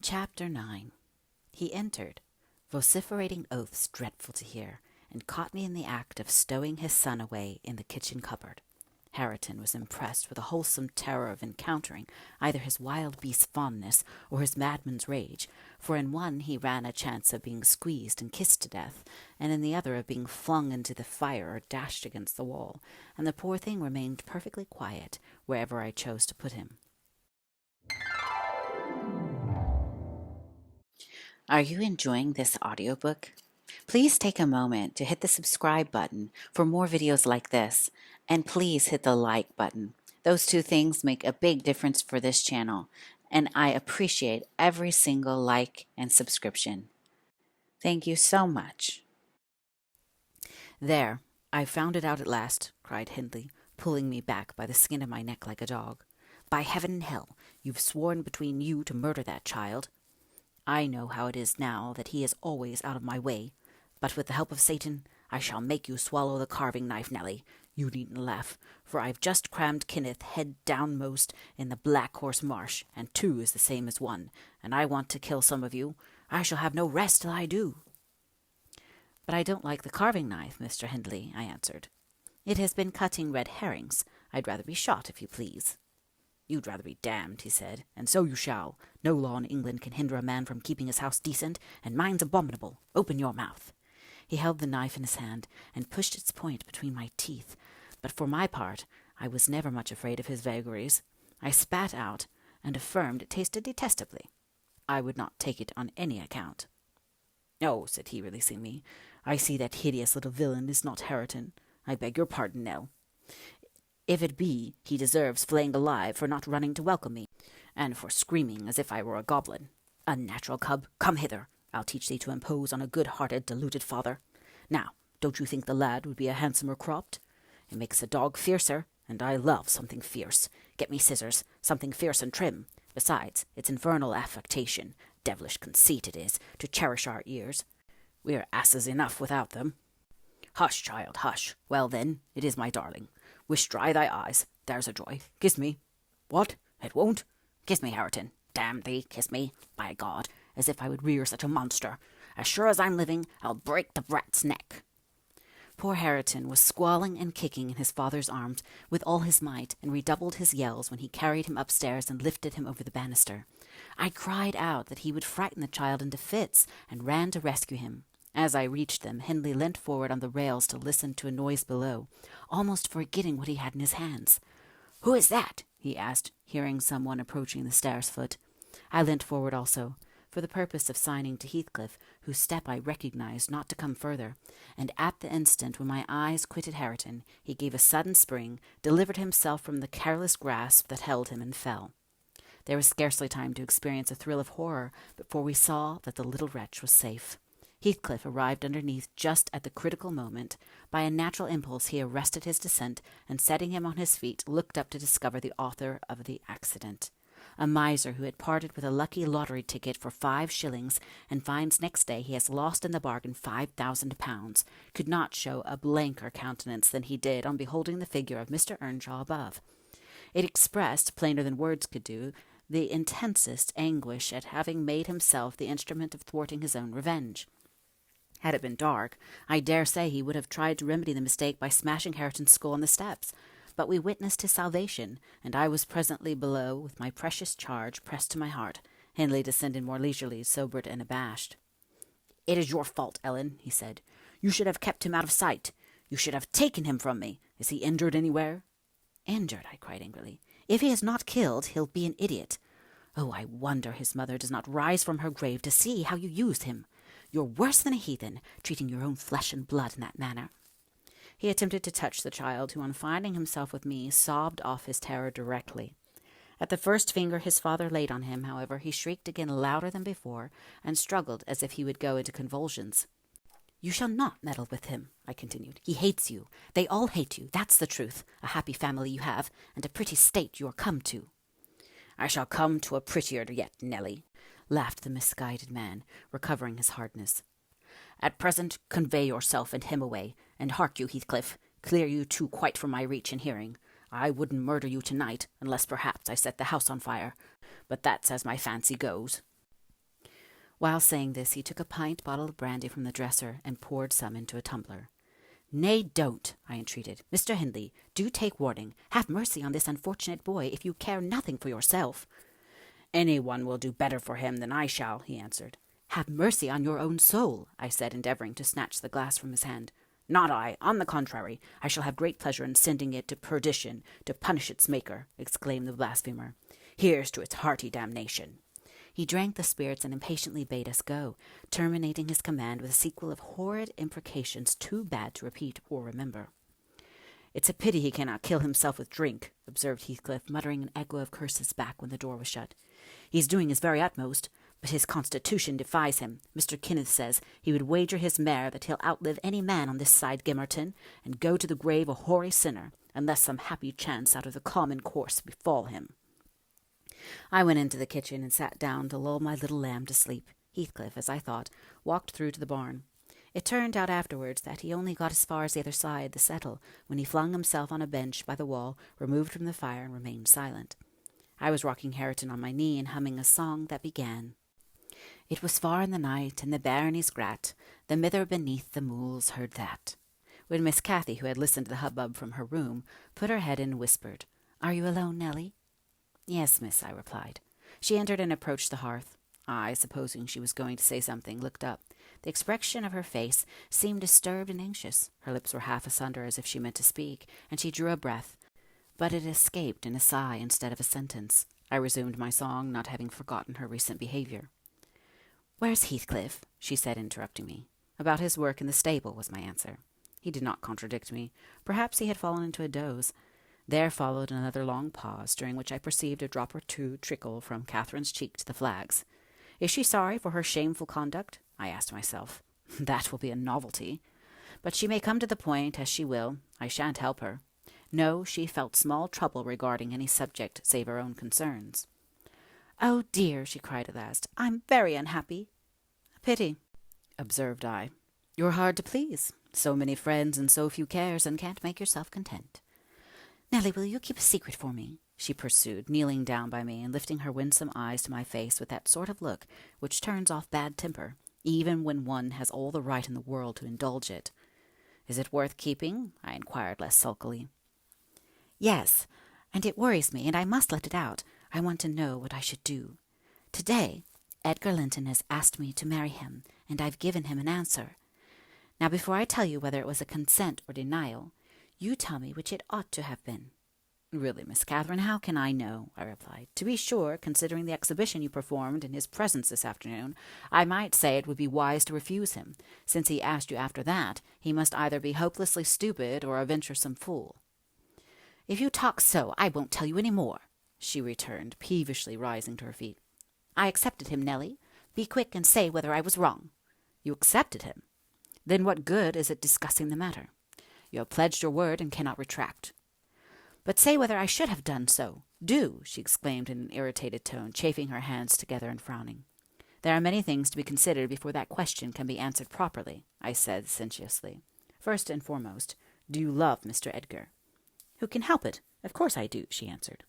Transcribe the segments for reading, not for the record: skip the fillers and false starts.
Chapter 9. He entered, vociferating oaths dreadful to hear, and caught me in the act of stowing his son away in the kitchen cupboard. Hareton was impressed with a wholesome terror of encountering either his wild beast's fondness or his madman's rage, for in one he ran a chance of being squeezed and kissed to death, and in the other of being flung into the fire or dashed against the wall, and the poor thing remained perfectly quiet wherever I chose to put him. Are you enjoying this audiobook? Please take a moment to hit the subscribe button for more videos like this, and please hit the like button. Those two things make a big difference for this channel, and I appreciate every single like and subscription. Thank you so much. There, I've found it out at last, cried Hindley, pulling me back by the skin of my neck like a dog. By heaven and hell, you've sworn between you to murder that child. I know how it is now that he is always out of my way, but with the help of Satan, I shall make you swallow the carving knife, Nelly. You needn't laugh, for I've just crammed Kenneth head downmost in the Black Horse Marsh, and 2 is the same as 1, and I want to kill some of you. I shall have no rest till I do. But I don't like the carving knife, Mr. Hindley, I answered. It has been cutting red herrings. I'd rather be shot, if you please. You'd rather be damned, he said, and so you shall. No law in England can hinder a man from keeping his house decent, and mine's abominable. Open your mouth. He held the knife in his hand, and pushed its point between my teeth, but for my part, I was never much afraid of his vagaries. I spat out, and affirmed it tasted detestably. I would not take it on any account. "Oh," said he, releasing me, "I see that hideous little villain is not Hareton. I beg your pardon, Nell. If it be, he deserves flaying alive for not running to welcome me, and for screaming as if I were a goblin. Unnatural cub, come hither. I'll teach thee to impose on a good-hearted, deluded father. Now, don't you think the lad would be a handsomer cropped? It makes a dog fiercer, and I love something fierce. Get me scissors, something fierce and trim. Besides, it's infernal affectation, devilish conceit it is, to cherish our ears. We are asses enough without them. Hush, child, hush. Well, then, it is my darling. Wish dry thy eyes. There's a joy. Kiss me. What? It won't? Kiss me, Hareton. Damn thee, kiss me. By God, as if I would rear such a monster. As sure as I'm living, I'll break the brat's neck. Poor Hareton was squalling and kicking in his father's arms with all his might, and redoubled his yells when he carried him upstairs and lifted him over the banister. I cried out that he would frighten the child into fits, and ran to rescue him. As I reached them, Hindley leant forward on the rails to listen to a noise below, almost forgetting what he had in his hands. "Who is that?" he asked, hearing someone approaching the stairs foot. I leant forward also, for the purpose of signing to Heathcliff, whose step I recognized not to come further, and at the instant when my eyes quitted Hareton, he gave a sudden spring, delivered himself from the careless grasp that held him, and fell. There was scarcely time to experience a thrill of horror before we saw that the little wretch was safe. Heathcliff arrived underneath just at the critical moment. By a natural impulse he arrested his descent, and setting him on his feet, looked up to discover the author of the accident. A miser who had parted with a lucky lottery ticket for 5 shillings, and finds next day he has lost in the bargain £5,000, could not show a blanker countenance than he did on beholding the figure of Mr. Earnshaw above. It expressed, plainer than words could do, the intensest anguish at having made himself the instrument of thwarting his own revenge. Had it been dark, I dare say he would have tried to remedy the mistake by smashing Hareton's skull on the steps, but we witnessed his salvation, and I was presently below with my precious charge pressed to my heart. Hindley descended more leisurely, sobered and abashed. "It is your fault, Ellen," he said. "You should have kept him out of sight. You should have taken him from me. Is he injured anywhere?" "Injured?" I cried angrily. "If he is not killed, he'll be an idiot. Oh, I wonder his mother does not rise from her grave to see how you use him. You're worse than a heathen, treating your own flesh and blood in that manner." He attempted to touch the child, who, on finding himself with me, sobbed off his terror directly. At the first finger his father laid on him, however, he shrieked again louder than before, and struggled as if he would go into convulsions. "You shall not meddle with him," I continued. "He hates you. They all hate you. That's the truth. A happy family you have, and a pretty state you are come to." "I shall come to a prettier yet, Nelly," laughed the misguided man, recovering his hardness. "At present, convey yourself and him away, and hark you, Heathcliff, clear you two quite from my reach and hearing. I wouldn't murder you tonight, unless perhaps I set the house on fire, but that's as my fancy goes." While saying this, he took a pint bottle of brandy from the dresser and poured some into a tumbler. "Nay, don't," I entreated. "Mr. Hindley, do take warning. Have mercy on this unfortunate boy if you care nothing for yourself." "Any one will do better for him than I shall," he answered. "Have mercy on your own soul," I said, endeavoring to snatch the glass from his hand. "Not I. On the contrary, I shall have great pleasure in sending it to perdition, to punish its maker," exclaimed the blasphemer. "Here's to its hearty damnation." He drank the spirits and impatiently bade us go, terminating his command with a sequel of horrid imprecations too bad to repeat or remember. "It's a pity he cannot kill himself with drink," observed Heathcliff, muttering an echo of curses back when the door was shut. "He's doing his very utmost, but his constitution defies him. Mr. Kenneth says he would wager his mare that he'll outlive any man on this side Gimmerton, and go to the grave a hoary sinner, unless some happy chance out of the common course befall him." I went into the kitchen and sat down to lull my little lamb to sleep. Heathcliff, as I thought, walked through to the barn. It turned out afterwards that he only got as far as the other side, the settle, when he flung himself on a bench by the wall, removed from the fire, and remained silent. I was rocking Hareton on my knee and humming a song that began: "It was far in the night, and the bairnies grat, the mither beneath the mools heard that," when Miss Cathy, who had listened to the hubbub from her room, put her head in and whispered, "Are you alone, Nelly?" "Yes, miss," I replied. She entered and approached the hearth. I, supposing she was going to say something, looked up. The expression of her face seemed disturbed and anxious. Her lips were half asunder as if she meant to speak, and she drew a breath, but it escaped in a sigh instead of a sentence. I resumed my song, not having forgotten her recent behavior. "Where's Heathcliff?" she said, interrupting me. "About his work in the stable," was my answer. He did not contradict me. Perhaps he had fallen into a doze. There followed another long pause, during which I perceived a drop or two trickle from Catherine's cheek to the flags. Is she sorry for her shameful conduct? I asked myself. That will be a novelty. But she may come to the point as she will. I shan't help her. No, she felt small trouble regarding any subject save her own concerns. "Oh, dear," she cried at last, "I'm very unhappy." "A pity," observed I. "You're hard to please. So many friends and so few cares, and can't make yourself content." "Nelly, will you keep a secret for me?" she pursued, kneeling down by me and lifting her winsome eyes to my face with that sort of look which turns off bad temper, even when one has all the right in the world to indulge it. "Is it worth keeping?" I inquired less sulkily. "Yes, and it worries me, and I must let it out. I want to know what I should do. Today, Edgar Linton has asked me to marry him, and I've given him an answer. Now, before I tell you whether it was a consent or denial, you tell me which it ought to have been." "Really, Miss Catherine, how can I know?" I replied. "To be sure, considering the exhibition you performed in his presence this afternoon, I might say it would be wise to refuse him. Since he asked you after that, he must either be hopelessly stupid or a venturesome fool." "If you talk so, I won't tell you any more," she returned, peevishly rising to her feet. "I accepted him, Nelly. Be quick and say whether I was wrong." "You accepted him? Then what good is it discussing the matter? You have pledged your word and cannot retract." "But say whether I should have done so. Do!" she exclaimed in an irritated tone, chafing her hands together and frowning. "There are many things to be considered before that question can be answered properly," I said sententiously. "First and foremost, do you love Mr. Edgar?" "Who can help it? Of course I do," she answered.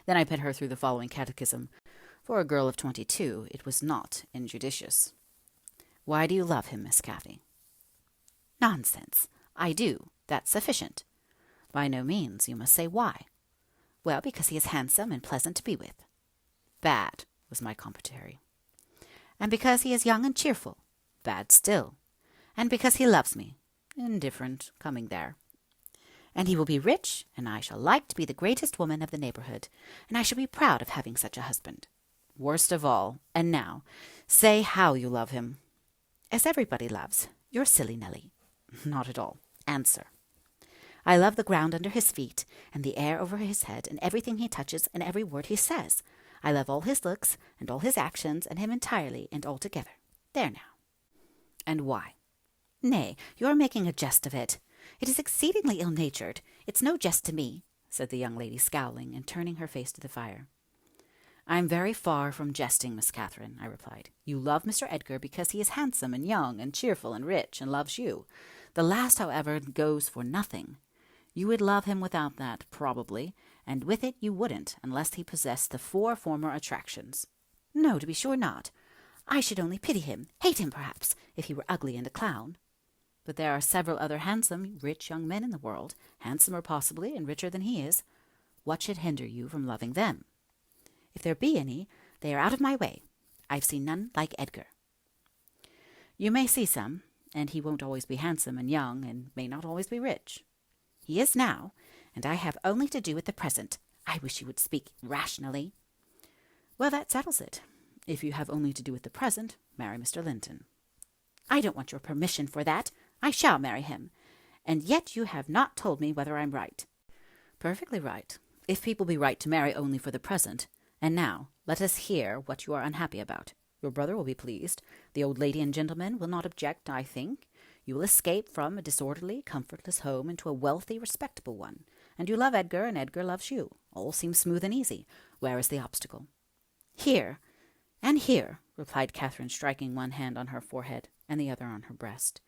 Then I put her through the following catechism. For a girl of 22, it was not injudicious. "Why do you love him, Miss Cathy?" "Nonsense. I do. That's sufficient." "By no means. You must say why." "Well, because he is handsome and pleasant to be with." "Bad," was my commentary. "And because he is young and cheerful." "Bad still." "And because he loves me." "Indifferent, coming there." "And he will be rich, and I shall like to be the greatest woman of the neighborhood, and I shall be proud of having such a husband." "Worst of all. And now, say how you love him." "As everybody loves. You're silly, Nelly." "Not at all. Answer." "I love the ground under his feet, and the air over his head, and everything he touches, and every word he says. I love all his looks, and all his actions, and him entirely and altogether. There now." "And why?" "Nay, you are making a jest of it. It is exceedingly ill-natured. It's no jest to me," said the young lady, scowling and turning her face to the fire. "I am very far from jesting, Miss Catherine," I replied. "You love Mr. Edgar because he is handsome and young and cheerful and rich, and loves you. The last, however, goes for nothing. You would love him without that, probably, and with it you wouldn't, unless he possessed the 4 former attractions." "No, to be sure not. I should only pity him, hate him perhaps, if he were ugly and a clown. But there are several other handsome, rich young men in the world, handsomer possibly and richer than he is. What should hinder you from loving them? If there be any, they are out of my way. I've seen none like Edgar. You may see some, and he won't always be handsome and young, and may not always be rich. He is now, and I have only to do with the present. I wish you would speak rationally. Well, that settles it. If you have only to do with the present, marry Mr. Linton. I don't want your permission for that. I shall marry him. And yet you have not told me whether I'm right. Perfectly right, if people be right to marry only for the present. And now, let us hear what you are unhappy about. Your brother will be pleased. The old lady and gentleman will not object, I think. You will escape from a disorderly, comfortless home into a wealthy, respectable one. And you love Edgar, and Edgar loves you. All seems smooth and easy. Where is the obstacle? Here, and here, replied Catherine, striking one hand on her forehead and the other on her breast.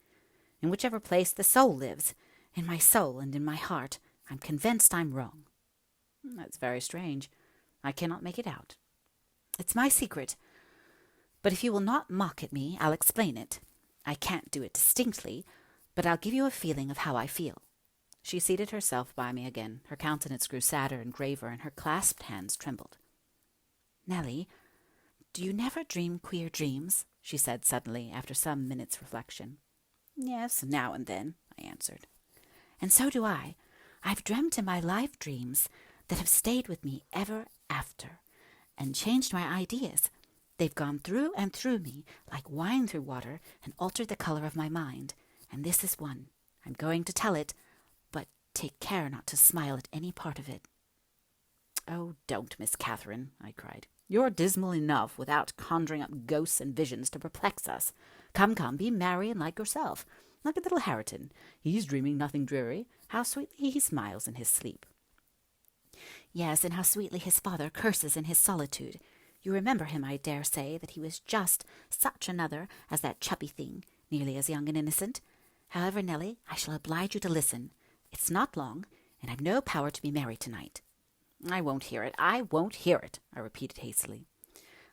In whichever place the soul lives, in my soul and in my heart, I'm convinced I'm wrong. That's very strange. I cannot make it out. It's my secret. But if you will not mock at me, I'll explain it. I can't do it distinctly, but I'll give you a feeling of how I feel. She seated herself by me again. Her countenance grew sadder and graver, and her clasped hands trembled. Nellie, do you never dream queer dreams? She said suddenly, after some minutes' reflection. Yes, now and then, I answered. And so do I. I've dreamt in my life dreams that have stayed with me ever after, and changed my ideas. They've gone through and through me, like wine through water, and altered the color of my mind. And this is one. I'm going to tell it, but take care not to smile at any part of it. Oh, don't, Miss Catherine, I cried. You're dismal enough without conjuring up ghosts and visions to perplex us. Come, come, be merry and like yourself. Look at little Hareton. He's dreaming nothing dreary. How sweetly he smiles in his sleep. Yes, and how sweetly his father curses in his solitude. You remember him, I dare say, that he was just such another as that chubby thing, nearly as young and innocent. However, Nellie, I shall oblige you to listen. It's not long, and I've no power to be merry tonight. I won't hear it, I won't hear it, I repeated hastily.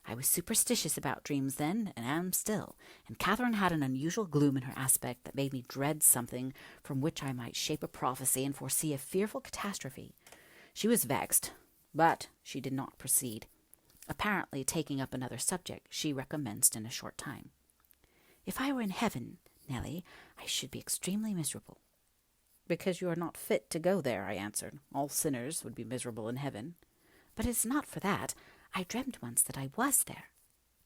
I was superstitious about dreams then, and am still, and Catherine had an unusual gloom in her aspect that made me dread something from which I might shape a prophecy and foresee a fearful catastrophe. She was vexed, but she did not proceed. Apparently taking up another subject, she recommenced in a short time. If I were in heaven, Nellie, I should be extremely miserable. Because you are not fit to go there, I answered. All sinners would be miserable in heaven. But it's not for that. I dreamed once that I was there.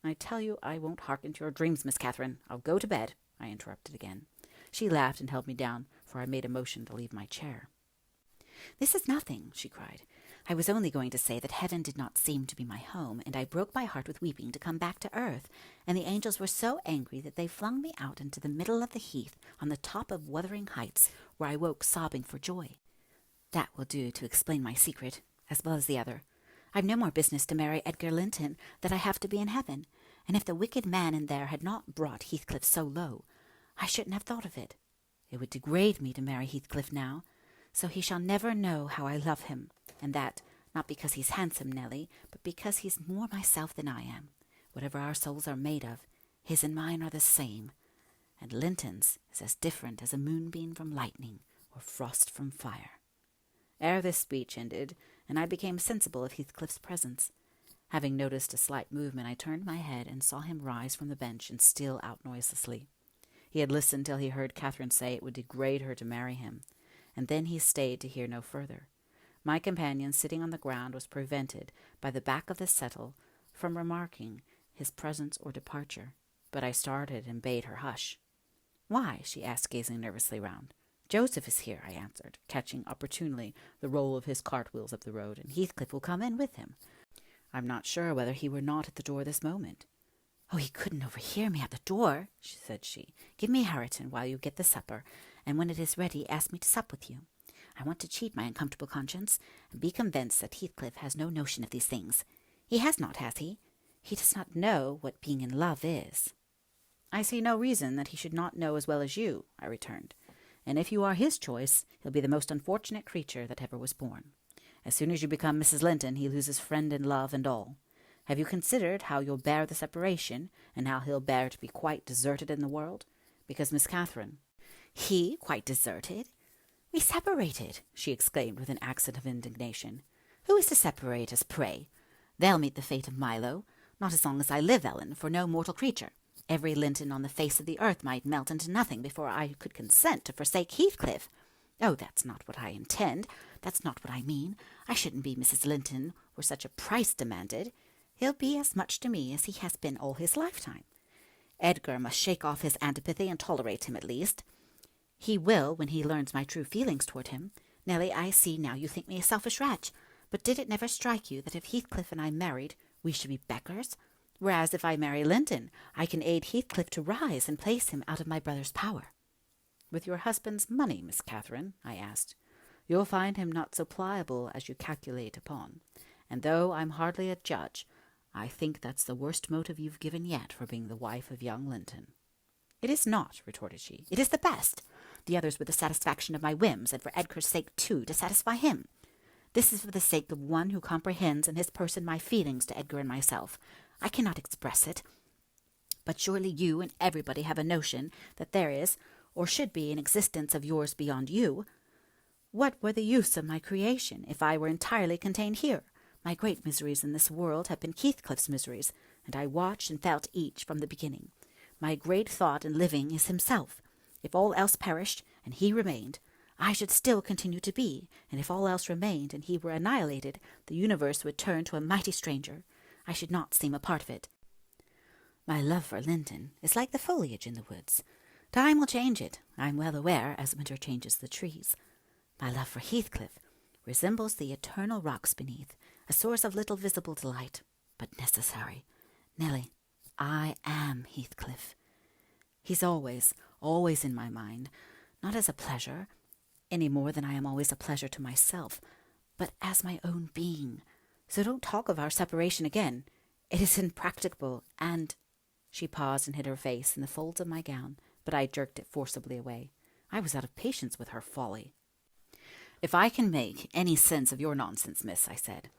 I tell you I won't hearken to your dreams, Miss Catherine. I'll go to bed, I interrupted again. She laughed and held me down, for I made a motion to leave my chair. This is nothing, she cried. I was only going to say that heaven did not seem to be my home, and I broke my heart with weeping to come back to earth, and the angels were so angry that they flung me out into the middle of the heath on the top of Wuthering Heights, where I woke sobbing for joy. That will do to explain my secret, as well as the other. I've no more business to marry Edgar Linton than I have to be in heaven, and if the wicked man in there had not brought Heathcliff so low, I shouldn't have thought of it. It would degrade me to marry Heathcliff now, so he shall never know how I love him, and that, not because he's handsome, Nellie, but because he's more myself than I am. Whatever our souls are made of, his and mine are the same, and Linton's is as different as a moonbeam from lightning or frost from fire. Ere this speech ended, and I became sensible of Heathcliff's presence. Having noticed a slight movement, I turned my head and saw him rise from the bench and steal out noiselessly. He had listened till he heard Catherine say it would degrade her to marry him, and then he stayed to hear no further. My companion, sitting on the ground, was prevented by the back of the settle from remarking his presence or departure, but I started and bade her hush. "Why?" she asked, gazing nervously round. "Joseph is here," I answered, catching opportunely the roll of his cartwheels up the road, "and Heathcliff will come in with him. I'm not sure whether he were not at the door this moment." "Oh, he couldn't overhear me at the door," said she. "Give me Hareton while you get the supper, and when it is ready, ask me to sup with you. I want to cheat my uncomfortable conscience, and be convinced that Heathcliff has no notion of these things. He has not, has he? He does not know what being in love is." "I see no reason that he should not know as well as you," I returned. "And if you are his choice, he'll be the most unfortunate creature that ever was born. As soon as you become Mrs. Linton, he loses friend and love and all. Have you considered how you'll bear the separation, and how he'll bear to be quite deserted in the world? Because, Miss Catherine—" "He quite deserted? We separated!" she exclaimed with an accent of indignation. "Who is to separate us, pray? They'll meet the fate of Milo. Not as long as I live, Ellen, for no mortal creature. Every Linton on the face of the earth might melt into nothing before I could consent to forsake Heathcliff. Oh, that's not what I intend. That's not what I mean. I shouldn't be Mrs. Linton were such a price demanded. He'll be as much to me as he has been all his lifetime. Edgar must shake off his antipathy and tolerate him at least. He will when he learns my true feelings toward him. Nelly, I see now you think me a selfish wretch, but did it never strike you that if Heathcliff and I married, we should be beggars? Whereas if I marry Linton, I can aid Heathcliff to rise and place him out of my brother's power." "With your husband's money, Miss Catherine?" I asked. "You'll find him not so pliable as you calculate upon, and though I'm hardly a judge, I think that's the worst motive you've given yet for being the wife of young Linton." "It is not," retorted she. "It is the best. The others were the satisfaction of my whims, and for Edgar's sake, too, to satisfy him. This is for the sake of one who comprehends in his person my feelings to Edgar and myself. I cannot express it. But surely you and everybody have a notion that there is, or should be, an existence of yours beyond you. What were the use of my creation if I were entirely contained here? My great miseries in this world have been Heathcliff's miseries, and I watched and felt each from the beginning. My great thought in living is himself. If all else perished, and he remained, I should still continue to be, and if all else remained, and he were annihilated, the universe would turn to a mighty stranger. I should not seem a part of it. My love for Linton is like the foliage in the woods. Time will change it, I am well aware, as winter changes the trees. My love for Heathcliff resembles the eternal rocks beneath, a source of little visible delight, but necessary. Nelly, I am Heathcliff. He's always in my mind, not as a pleasure, any more than I am always a pleasure to myself, but as my own being. So don't talk of our separation again. It is impracticable, and—" She paused and hid her face in the folds of my gown, but I jerked it forcibly away. I was out of patience with her folly. "If I can make any sense of your nonsense, miss," I said,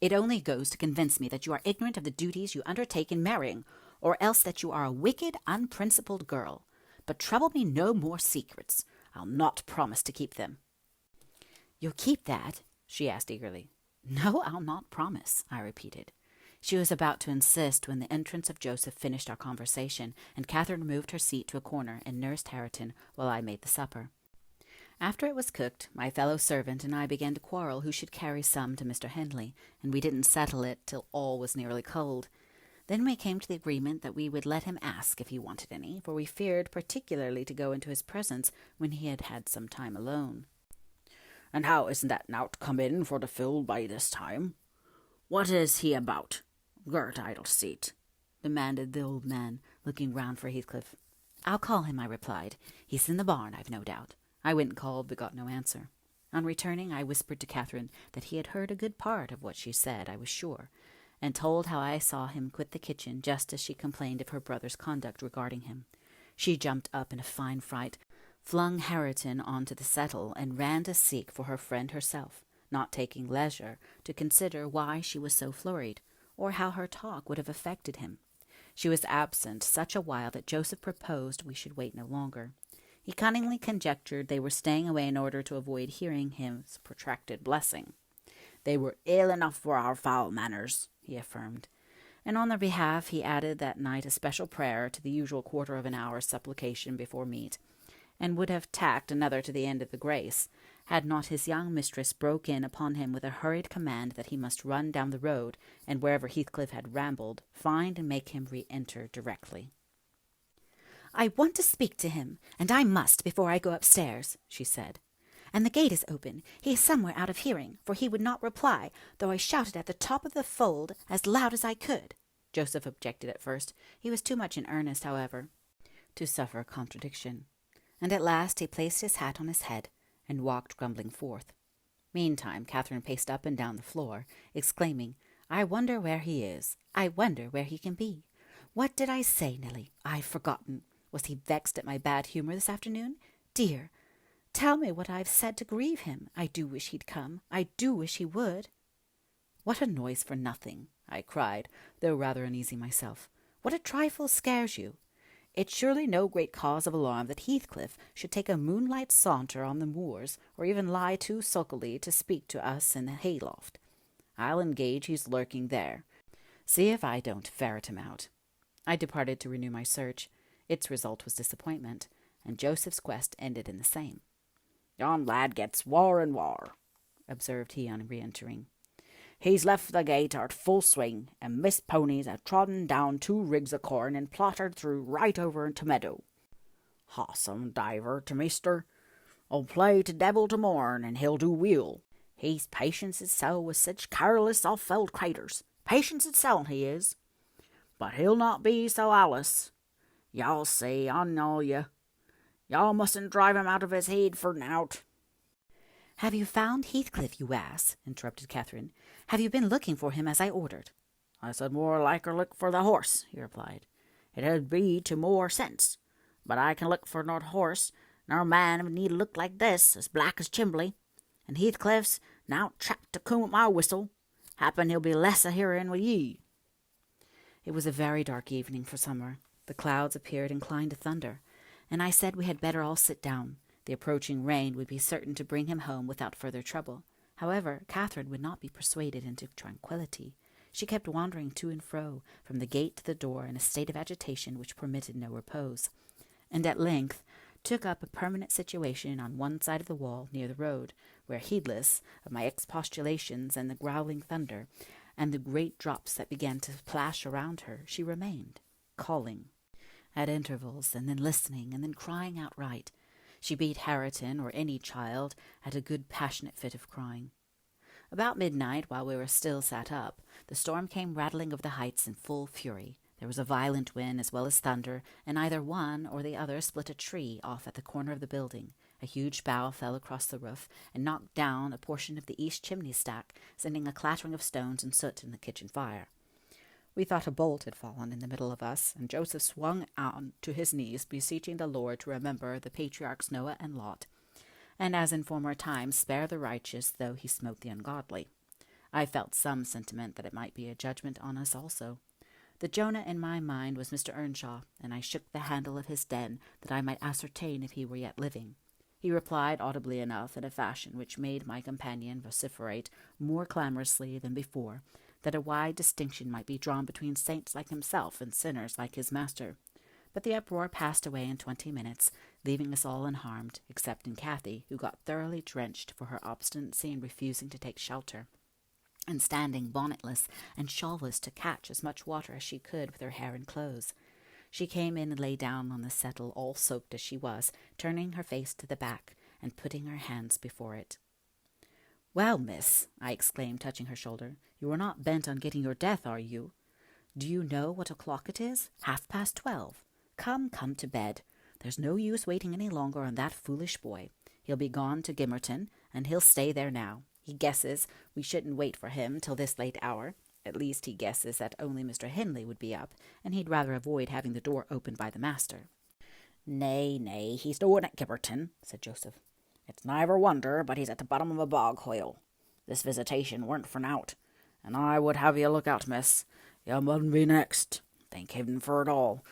"it only goes to convince me that you are ignorant of the duties you undertake in marrying, or else that you are a wicked, unprincipled girl. But trouble me no more secrets. I'll not promise to keep them." "You'll keep that?" she asked eagerly. "No, I'll not promise," I repeated. She was about to insist when the entrance of Joseph finished our conversation, and Catherine moved her seat to a corner and nursed Hareton while I made the supper. After it was cooked, my fellow servant and I began to quarrel who should carry some to Mr. Hindley, and we didn't settle it till all was nearly cold. Then we came to the agreement that we would let him ask if he wanted any, for we feared particularly to go into his presence when he had had some time alone. "And how isn't that nowt come in for to fill by this time? What is he about? Girt idle seat," demanded the old man, looking round for Heathcliff. "I'll call him," I replied. "He's in the barn, I've no doubt." I went and called, but got no answer. On returning, I whispered to Catherine that he had heard a good part of what she said, I was sure, and told how I saw him quit the kitchen just as she complained of her brother's conduct regarding him. She jumped up in a fine fright, flung Hareton onto the settle, and ran to seek for her friend herself, not taking leisure to consider why she was so flurried, or how her talk would have affected him. She was absent such a while that Joseph proposed we should wait no longer. He cunningly conjectured they were staying away in order to avoid hearing his protracted blessing. "They were ill enough for our foul manners," he affirmed, and on their behalf he added that night a special prayer to the usual quarter of an hour's supplication before meat, and would have tacked another to the end of the grace, had not his young mistress broke in upon him with a hurried command that he must run down the road, and wherever Heathcliff had rambled, find and make him re-enter directly. "I want to speak to him, and I must before I go upstairs," she said. "And the gate is open. He is somewhere out of hearing, for he would not reply, though I shouted at the top of the fold as loud as I could." Joseph objected at first. He was too much in earnest, however, to suffer contradiction, and at last he placed his hat on his head and walked grumbling forth. Meantime Catherine paced up and down the floor, exclaiming, "I wonder where he is. I wonder where he can be. What did I say, Nelly? I've forgotten. Was he vexed at my bad humour this afternoon? Dear, tell me what I've said to grieve him. I do wish he'd come. I do wish he would." "What a noise for nothing," I cried, though rather uneasy myself. "What a trifle scares you! It's surely no great cause of alarm that Heathcliff should take a moonlight saunter on the moors, or even lie too sulkily to speak to us in the hayloft. I'll engage he's lurking there. See if I don't ferret him out." I departed to renew my search. Its result was disappointment, and Joseph's quest ended in the same. "Yon lad gets waur and waur," observed he on re-entering. "He's left the gate at full swing, and Miss Ponies have trodden down 2 rigs o' corn and plottered through right over into meadow. Hawsome diver to measter. I'll play to devil to morn, and he'll do weel. He's patience itself with such careless off-felled craters. Patience itself he is. But he'll not be so allus. Y'all see, I know ye. Y'all mustn't drive him out of his head for nowt." "Have you found Heathcliff, you ass?" interrupted Catherine. "Have you been looking for him as I ordered?" "I said more liker look for the horse," he replied. "It had be to more sense. But I can look for no horse, nor man need look like this, as black as chimbly. And Heathcliff's now trapped to coom at my whistle. Happen he'll be less a hearing with ye." It was a very dark evening for summer. The clouds appeared inclined to thunder, and I said we had better all sit down. The approaching rain would be certain to bring him home without further trouble. However, Catherine would not be persuaded into tranquillity. She kept wandering to and fro, from the gate to the door, in a state of agitation which permitted no repose, and at length took up a permanent situation on one side of the wall near the road, where, heedless of my expostulations and the growling thunder, and the great drops that began to plash around her, she remained, calling at intervals, and then listening, and then crying outright. She beat Hareton, or any child, at a good passionate fit of crying. About midnight, while we were still sat up, the storm came rattling over the heights in full fury. There was a violent wind as well as thunder, and either one or the other split a tree off at the corner of the building. A huge bough fell across the roof and knocked down a portion of the east chimney stack, sending a clattering of stones and soot in the kitchen fire. We thought a bolt had fallen in the middle of us, and Joseph swung on to his knees, beseeching the Lord to remember the patriarchs Noah and Lot, and as in former times spare the righteous, though he smote the ungodly. I felt some sentiment that it might be a judgment on us also. The Jonah in my mind was Mr. Earnshaw, and I shook the handle of his den that I might ascertain if he were yet living. He replied audibly enough, in a fashion which made my companion vociferate more clamorously than before, that a wide distinction might be drawn between saints like himself and sinners like his master. But the uproar passed away in 20 minutes, leaving us all unharmed, excepting Cathy, who got thoroughly drenched for her obstinacy in refusing to take shelter, and standing bonnetless and shawlless to catch as much water as she could with her hair and clothes. She came in and lay down on the settle, all soaked as she was, turning her face to the back, and putting her hands before it. "Well, miss," I exclaimed, touching her shoulder, "you are not bent on getting your death, are you? Do you know what o'clock it is? 12:30. Come to bed. There's no use waiting any longer on that foolish boy. He'll be gone to Gimmerton, and he'll stay there now. He guesses we shouldn't wait for him till this late hour. At least he guesses that only Mr. Hindley would be up, and he'd rather avoid having the door opened by the master." Nay, he's doing at Gimmerton," said Joseph. "It's never wonder but he's at the bottom of a bog hoyle. This visitation weren't for nowt, and I would have you look out, miss. You mun be next. Thank heaven for it all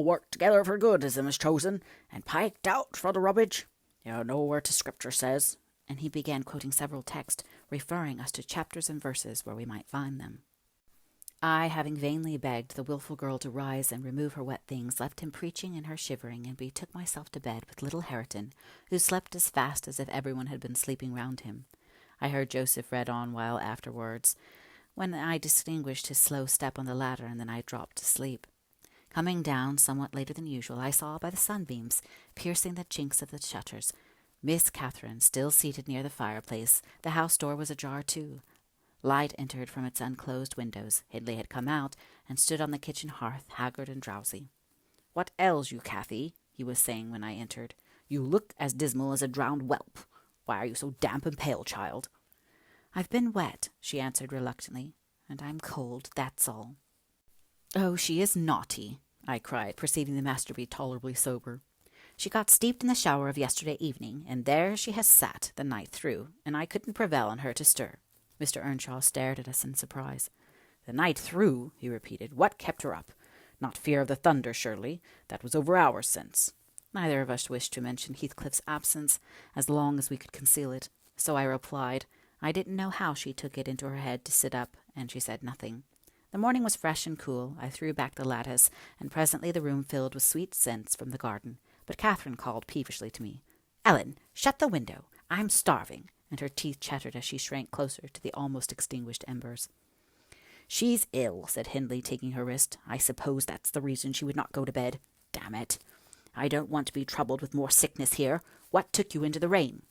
worked together for good, as them is chosen, and piked out for the rubbish. You know where the Scripture says," and he began quoting several texts, referring us to chapters and verses where we might find them. I, having vainly begged the wilful girl to rise and remove her wet things, left him preaching and her shivering, and betook myself to bed with little Hareton, who slept as fast as if everyone had been sleeping round him. I heard Joseph read on while afterwards, when I distinguished his slow step on the ladder, and then I dropped to sleep. Coming down somewhat later than usual, I saw by the sunbeams, piercing the chinks of the shutters, Miss Catherine still seated near the fireplace. The house door was ajar too. Light entered from its unclosed windows. Hindley had come out, and stood on the kitchen hearth, haggard and drowsy. "What ails you, Cathy?" he was saying when I entered. "You look as dismal as a drowned whelp. Why are you so damp and pale, child?" "I've been wet," she answered reluctantly, "and I'm cold, that's all." "Oh, she is naughty," I cried, perceiving the master be tolerably sober. "She got steeped in the shower of yesterday evening, and there she has sat the night through, and I couldn't prevail on her to stir." Mr. Earnshaw stared at us in surprise. The night through, he repeated. What kept her up? Not fear of the thunder, surely. That was over hours since. Neither of us wished to mention Heathcliff's absence as long as we could conceal it, so I replied I didn't know how she took it into her head to sit up, and she said nothing. The morning was fresh and cool. I threw back the lattice, and presently the room filled with sweet scents from the garden. But Catherine called peevishly to me, "Ellen, shut the window. I'm starving," and her teeth chattered as she shrank closer to the almost extinguished embers. "She's ill," said Hindley, taking her wrist. "I suppose that's the reason she would not go to bed. Damn it! I don't want to be troubled with more sickness here. What took you into the rain?"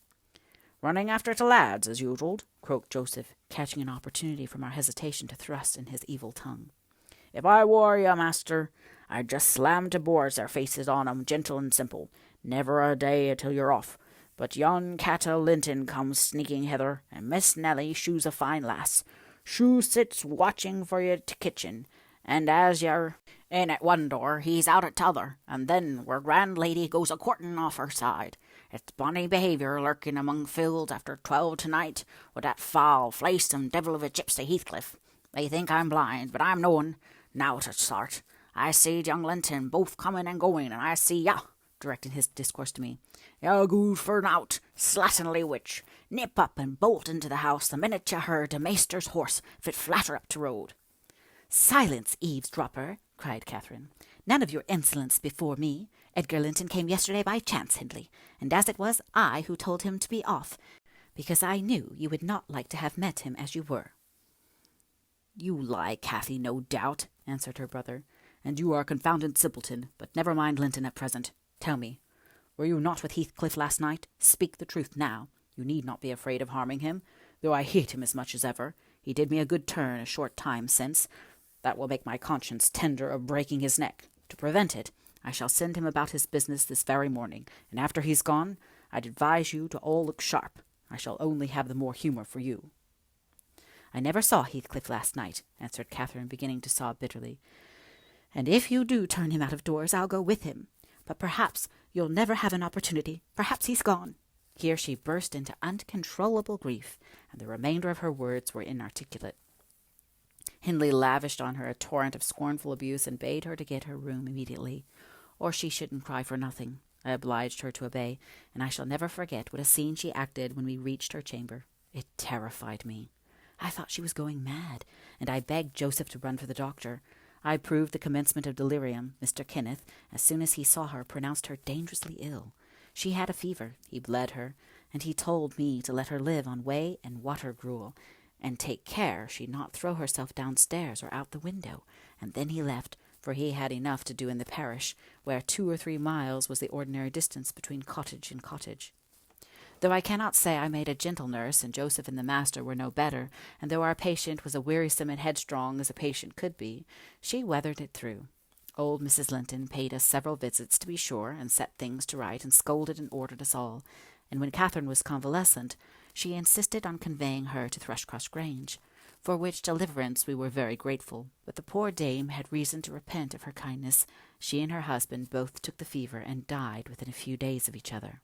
"Running after the lads, as usual," croaked Joseph, catching an opportunity from our hesitation to thrust in his evil tongue. "If I were you, master, I'd just slam to boards their faces on 'em, gentle and simple. Never a day till you're off. But yon cat o' Linton comes sneaking hither, and Miss Nelly, she's a fine lass. She sits watching for you to kitchen, and as you're in at one door, he's out at t'other, and then where grand lady goes a courting off her side. It's bonny behaviour lurking among fields after 12 tonight, with that foul, flaysome devil of a gypsy Heathcliff. They think I'm blind, but I'm knowing. Now to start. I seed young Linton both coming and going, and I see ya," directing his discourse to me. "Ya good for nowt, slatternly witch. Nip up and bolt into the house the minute you heard the maester's horse fit flatter up to road." "Silence, eavesdropper!" cried Catherine. "None of your insolence before me. Edgar Linton came yesterday by chance, Hindley, and as it was, I who told him to be off, because I knew you would not like to have met him as you were." "You lie, Cathy, no doubt," answered her brother, "and you are a confounded simpleton. But never mind Linton at present. Tell me, were you not with Heathcliff last night? Speak the truth now. You need not be afraid of harming him, though I hate him as much as ever. He did me a good turn a short time since. That will make my conscience tender of breaking his neck. To prevent it, I shall send him about his business this very morning, and after he's gone, I'd advise you to all look sharp. I shall only have the more humour for you." "I never saw Heathcliff last night," answered Catherine, beginning to sob bitterly. "And if you do turn him out of doors, I'll go with him. But perhaps you'll never have an opportunity. Perhaps he's gone." Here she burst into uncontrollable grief, and the remainder of her words were inarticulate. Hindley lavished on her a torrent of scornful abuse and bade her to get her room immediately, or she shouldn't cry for nothing. I obliged her to obey, and I shall never forget what a scene she acted when we reached her chamber. It terrified me. I thought she was going mad, and I begged Joseph to run for the doctor. I proved the commencement of delirium. Mr. Kenneth, as soon as he saw her, pronounced her dangerously ill. She had a fever. He bled her, and he told me to let her live on whey and water gruel, and take care she not throw herself downstairs or out the window. And then he left, for he had enough to do in the parish, where 2 or 3 miles was the ordinary distance between cottage and cottage. Though I cannot say I made a gentle nurse, and Joseph and the master were no better, and though our patient was as wearisome and headstrong as a patient could be, she weathered it through. Old Mrs. Linton paid us several visits, to be sure, and set things to right, and scolded and ordered us all, and when Catherine was convalescent, she insisted on conveying her to Thrushcross Grange, for which deliverance we were very grateful. But the poor dame had reason to repent of her kindness. She and her husband both took the fever and died within a few days of each other.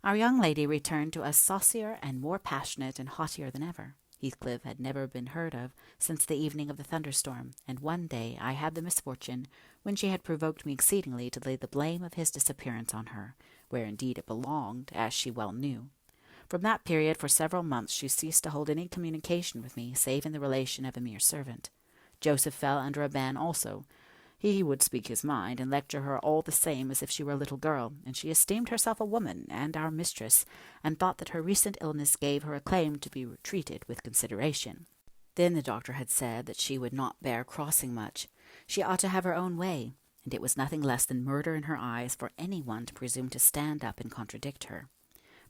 Our young lady returned to us saucier and more passionate and haughtier than ever. Heathcliff had never been heard of since the evening of the thunderstorm, and one day I had the misfortune, when she had provoked me exceedingly, to lay the blame of his disappearance on her, where indeed it belonged, as she well knew. From that period for several months she ceased to hold any communication with me, save in the relation of a mere servant. Joseph fell under a ban also. He would speak his mind, and lecture her all the same as if she were a little girl, and she esteemed herself a woman, and our mistress, and thought that her recent illness gave her a claim to be treated with consideration. Then the doctor had said that she would not bear crossing much. She ought to have her own way, and it was nothing less than murder in her eyes for any one to presume to stand up and contradict her.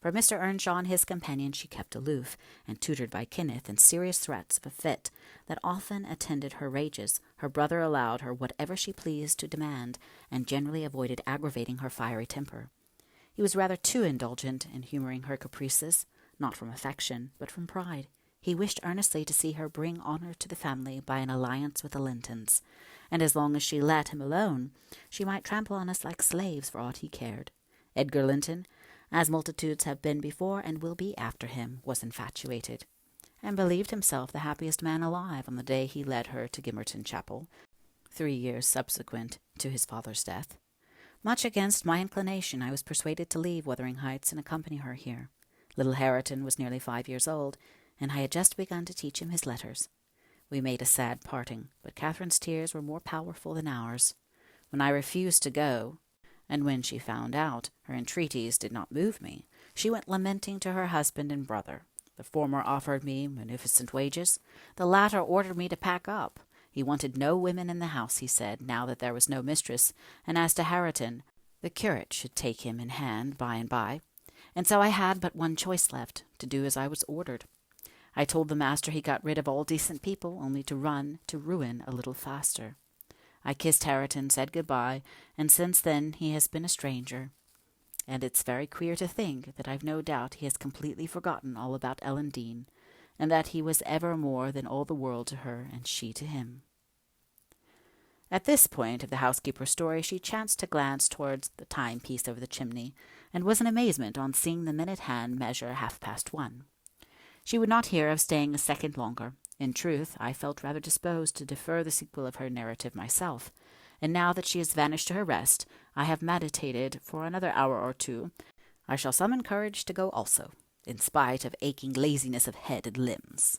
For Mr. Earnshaw and his companion she kept aloof, and tutored by Kenneth in serious threats of a fit that often attended her rages. Her brother allowed her whatever she pleased to demand, and generally avoided aggravating her fiery temper. He was rather too indulgent in humouring her caprices, not from affection, but from pride. He wished earnestly to see her bring honour to the family by an alliance with the Lintons, and as long as she let him alone, she might trample on us like slaves for aught he cared. Edgar Linton, as multitudes have been before and will be after him, was infatuated. and believed himself the happiest man alive on the day he led her to Gimmerton Chapel, 3 years subsequent to his father's death. Much against my inclination, I was persuaded to leave Wuthering Heights and accompany her here. Little Hareton was nearly 5 years old, and I had just begun to teach him his letters. We made a sad parting, but Catherine's tears were more powerful than ours. When I refused to go, and when she found out, her entreaties did not move me. She went lamenting to her husband and brother. The former offered me munificent wages. The latter ordered me to pack up. He wanted no women in the house, he said, now that there was no mistress, and as to Hareton, the curate should take him in hand by and by. And so I had but one choice left, to do as I was ordered. I told the master he got rid of all decent people, only to run to ruin a little faster. I kissed Hareton, said good-bye, and since then he has been a stranger. And it's very queer to think that I've no doubt he has completely forgotten all about Ellen Dean, and that he was ever more than all the world to her, and she to him. At this point of the housekeeper's story she chanced to glance towards the timepiece over the chimney, and was in amazement on seeing the minute hand measure 1:30. She would not hear of staying a second longer. In truth, I felt rather disposed to defer the sequel of her narrative myself, and now that she has vanished to her rest, I have meditated for another hour or two. I shall summon courage to go also, in spite of aching laziness of head and limbs.